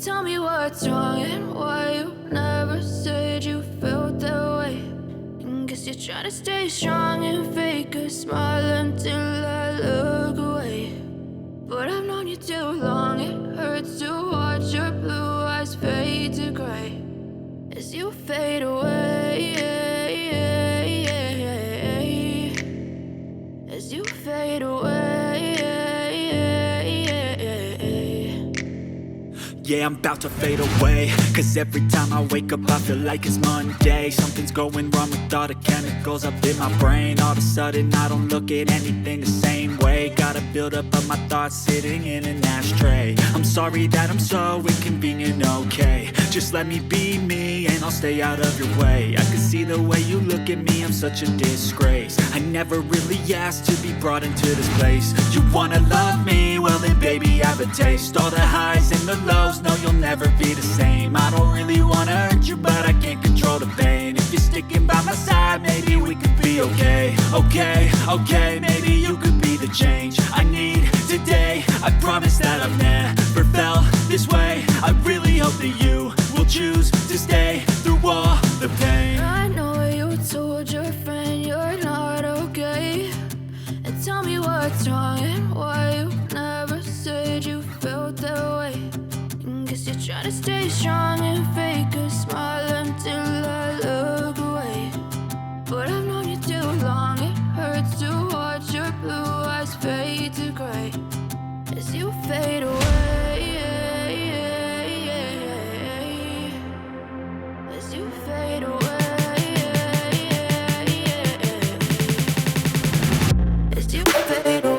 Tell me what's wrong and why you never said you felt that way. And guess you're trying to stay strong and fake a smile until I look away. But I've known you too long, it hurts to watch your blue eyes fade to gray as you fade away, as you fade away. Yeah, I'm about to fade away, cause every time I wake up I feel like it's Monday. Something's going wrong with all the chemicals up in my brain. All of a sudden I don't look at anything the same way. Got a buildup of my thoughts sitting in an ashtray. I'm sorry that I'm so inconvenient, okay. Just let me be me and I'll stay out of your way. I can see the way you look at me, I'm such a disgrace. I never really asked to be brought into this place. You wanna love me? Well then baby, have a taste. All the highs and the lows, no, you'll never be the same. I don't really wanna hurt you, but I can't control the pain. If you're sticking by my side, maybe we could be okay. Okay, maybe you could be the change I need today. I promise that I've never felt this way. I really hope that you will choose to stay through all the pain. I know you told your friend you're not okay. And tell me what's wrong and why you never said you felt that way. Guess you're trying to stay strong and fake a smile until I look away. But I've known you too long, it hurts to watch your blue eyes fade to gray as you fade away, as you fade away, as you fade away.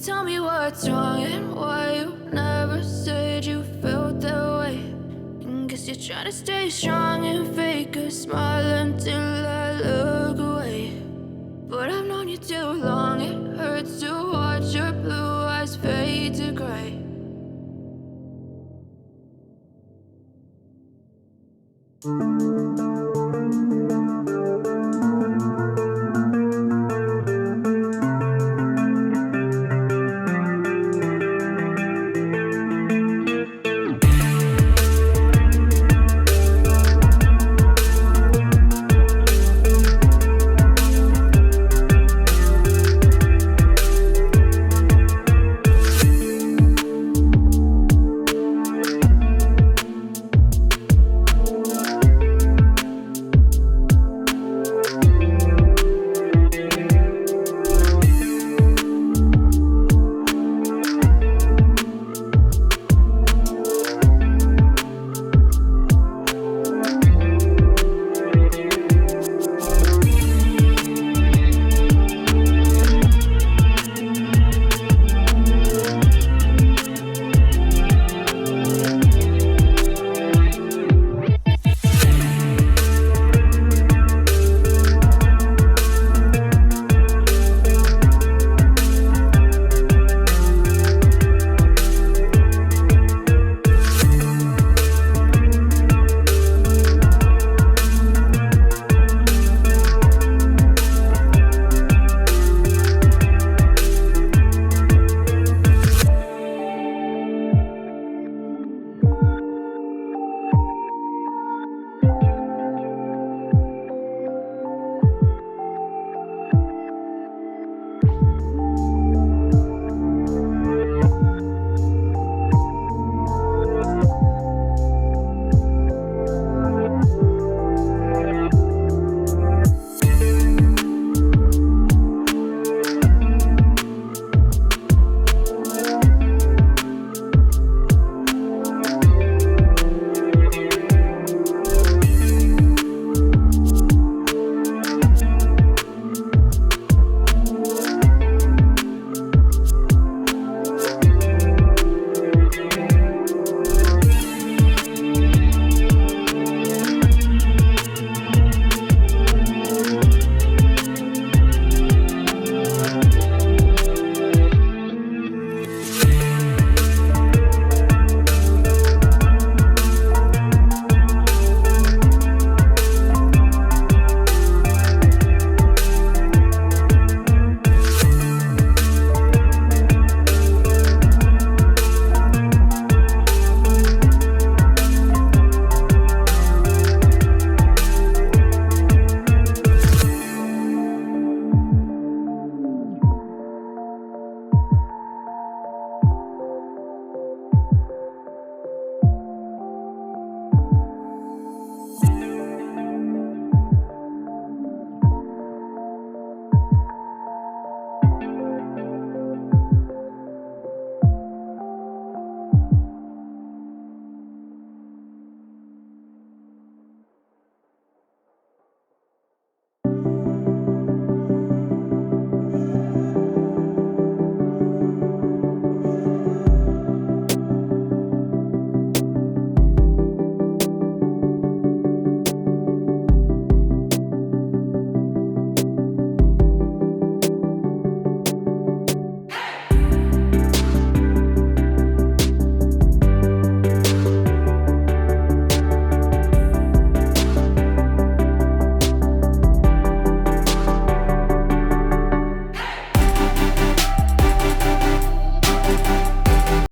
Tell me what's wrong and why you never said you felt that way. And guess you're trying to stay strong and fake a smile until I look